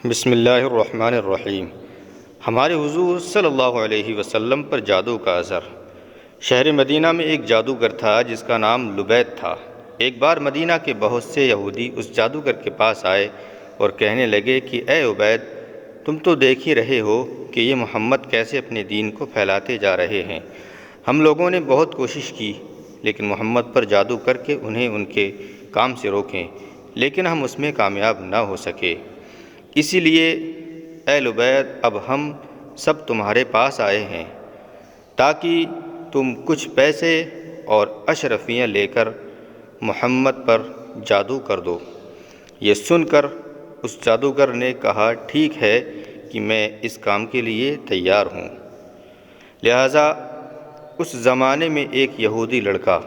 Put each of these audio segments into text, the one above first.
بسم اللہ الرحمن الرحیم۔ ہمارے حضور صلی اللہ علیہ وسلم پر جادو کا اثر۔ شہر مدینہ میں ایک جادوگر تھا جس کا نام لبید تھا۔ ایک بار مدینہ کے بہت سے یہودی اس جادوگر کے پاس آئے اور کہنے لگے کہ اے عبید، تم تو دیکھ ہی رہے ہو کہ یہ محمد کیسے اپنے دین کو پھیلاتے جا رہے ہیں۔ ہم لوگوں نے بہت کوشش کی لیکن محمد پر جادو کر کے انہیں ان کے کام سے روکیں، لیکن ہم اس میں کامیاب نہ ہو سکے۔ اسی لیے اے لبید، اب ہم سب تمہارے پاس آئے ہیں تاکہ تم کچھ پیسے اور اشرفیاں لے کر محمد پر جادو کر دو۔ یہ سن کر اس جادوگر نے کہا، ٹھیک ہے کہ میں اس کام کے لیے تیار ہوں۔ لہٰذا اس زمانے میں ایک یہودی لڑکا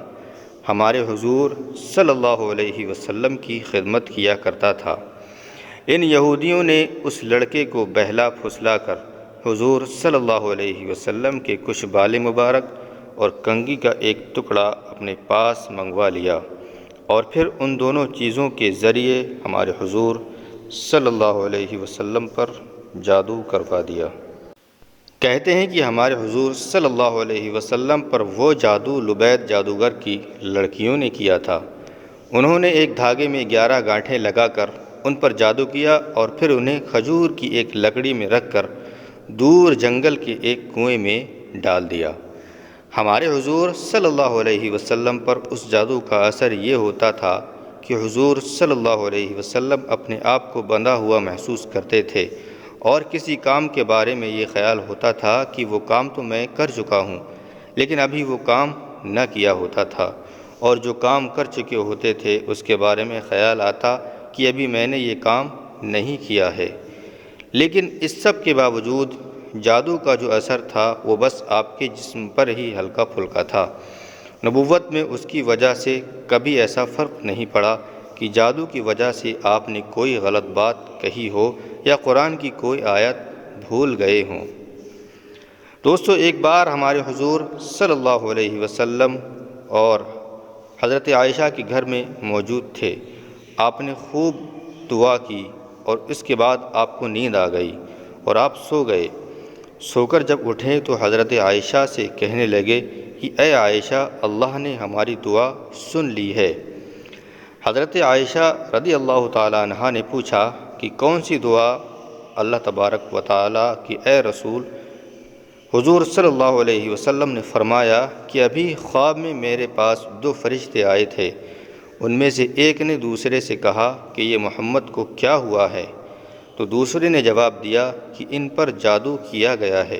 ہمارے حضور صلی اللہ علیہ وسلم کی خدمت کیا کرتا تھا۔ ان یہودیوں نے اس لڑکے کو بہلا پھسلا کر حضور صلی اللہ علیہ وسلم کے کچھ بال مبارک اور کنگھی کا ایک ٹکڑا اپنے پاس منگوا لیا اور پھر ان دونوں چیزوں کے ذریعے ہمارے حضور صلی اللہ علیہ وسلم پر جادو کروا دیا۔ کہتے ہیں کہ ہمارے حضور صلی اللہ علیہ وسلم پر وہ جادو لبید جادوگر کی لڑکیوں نے کیا تھا۔ انہوں نے ایک دھاگے میں 11 گانٹھیں لگا کر ان پر جادو کیا اور پھر انہیں کھجور کی ایک لکڑی میں رکھ کر دور جنگل کے ایک کنویں میں ڈال دیا۔ ہمارے حضور صلی اللہ علیہ وسلم پر اس جادو کا اثر یہ ہوتا تھا کہ حضور صلی اللہ علیہ وسلم اپنے آپ کو بندھا ہوا محسوس کرتے تھے اور کسی کام کے بارے میں یہ خیال ہوتا تھا کہ وہ کام تو میں کر چکا ہوں لیکن ابھی وہ کام نہ کیا ہوتا تھا، اور جو کام کر چکے ہوتے تھے اس کے بارے میں خیال آتا کہ ابھی میں نے یہ کام نہیں کیا ہے۔ لیکن اس سب کے باوجود جادو کا جو اثر تھا وہ بس آپ کے جسم پر ہی ہلکا پھلکا تھا۔ نبوت میں اس کی وجہ سے کبھی ایسا فرق نہیں پڑا کہ جادو کی وجہ سے آپ نے کوئی غلط بات کہی ہو یا قرآن کی کوئی آیت بھول گئے ہوں۔ دوستو، ایک بار ہمارے حضور صلی اللہ علیہ وسلم اور حضرت عائشہ کے گھر میں موجود تھے۔ آپ نے خوب دعا کی اور اس کے بعد آپ کو نیند آ گئی اور آپ سو گئے۔ سو کر جب اٹھے تو حضرت عائشہ سے کہنے لگے کہ اے عائشہ، اللہ نے ہماری دعا سن لی ہے۔ حضرت عائشہ رضی اللہ تعالیٰ عنہا نے پوچھا کہ کون سی دعا؟ اللہ تبارک و تعالیٰ کہ اے رسول، حضور صلی اللہ علیہ وسلم نے فرمایا کہ ابھی خواب میں میرے پاس 2 فرشتے آئے تھے۔ ان میں سے ایک نے دوسرے سے کہا کہ یہ محمد کو کیا ہوا ہے؟ تو دوسرے نے جواب دیا کہ ان پر جادو کیا گیا ہے۔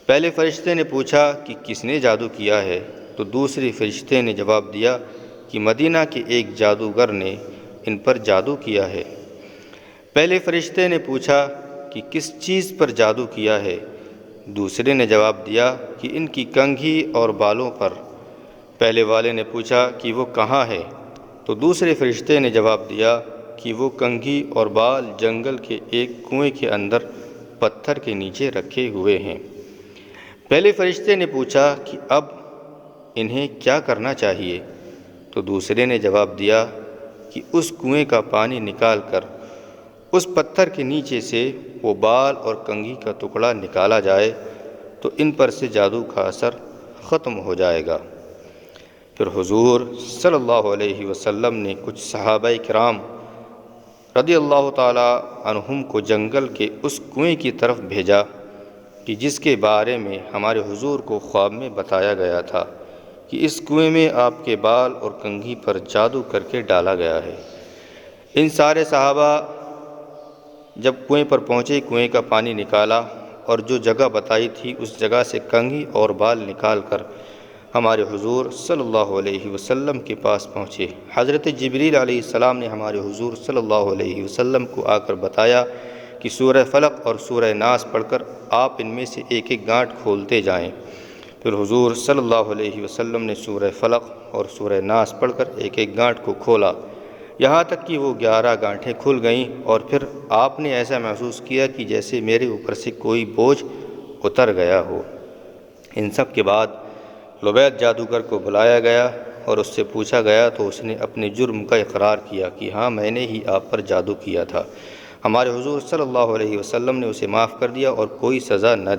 پہلے فرشتے نے پوچھا کہ کس نے جادو کیا ہے؟ تو دوسرے فرشتے نے جواب دیا کہ مدینہ کے ایک جادوگر نے ان پر جادو کیا ہے۔ پہلے فرشتے نے پوچھا کہ کس چیز پر جادو کیا ہے؟ دوسرے نے جواب دیا کہ ان کی کنگھی اور بالوں پر۔ پہلے والے نے پوچھا کہ وہ کہاں ہے؟ تو دوسرے فرشتے نے جواب دیا کہ وہ کنگھی اور بال جنگل کے ایک کنویں کے اندر پتھر کے نیچے رکھے ہوئے ہیں۔ پہلے فرشتے نے پوچھا کہ اب انہیں کیا کرنا چاہیے؟ تو دوسرے نے جواب دیا کہ اس کنویں کا پانی نکال کر اس پتھر کے نیچے سے وہ بال اور کنگھی کا ٹکڑا نکالا جائے تو ان پر سے جادو کا اثر ختم ہو جائے گا۔ پھر حضور صلی اللہ علیہ وسلم نے کچھ صحابہ کرام رضی اللہ تعالیٰ عنہم کو جنگل کے اس کنویں کی طرف بھیجا کہ جس کے بارے میں ہمارے حضور کو خواب میں بتایا گیا تھا کہ اس کنویں میں آپ کے بال اور کنگھی پر جادو کر کے ڈالا گیا ہے۔ ان سارے صحابہ جب کنویں پر پہنچے، کنویں کا پانی نکالا اور جو جگہ بتائی تھی اس جگہ سے کنگھی اور بال نکال کر ہمارے حضور صلی اللہ علیہ وسلم کے پاس پہنچے۔ حضرت جبریل علیہ السلام نے ہمارے حضور صلی اللہ علیہ وسلم کو آ کر بتایا کہ سورہ فلق اور سورہ ناس پڑھ کر آپ ان میں سے ایک ایک گانٹھ کھولتے جائیں۔ پھر حضور صلی اللہ علیہ وسلم نے سورہ فلق اور سورہ ناس پڑھ کر ایک ایک گانٹھ کو کھولا، یہاں تک کہ وہ 11 گانٹھیں کھل گئیں، اور پھر آپ نے ایسا محسوس کیا کہ جیسے میرے اوپر سے کوئی بوجھ اتر گیا ہو۔ ان سب کے بعد لبید جادوگر کو بلایا گیا اور اس سے پوچھا گیا تو اس نے اپنے جرم کا اقرار کیا کہ ہاں، میں نے ہی آپ پر جادو کیا تھا۔ ہمارے حضور صلی اللہ علیہ وسلم نے اسے معاف کر دیا اور کوئی سزا نہ دی۔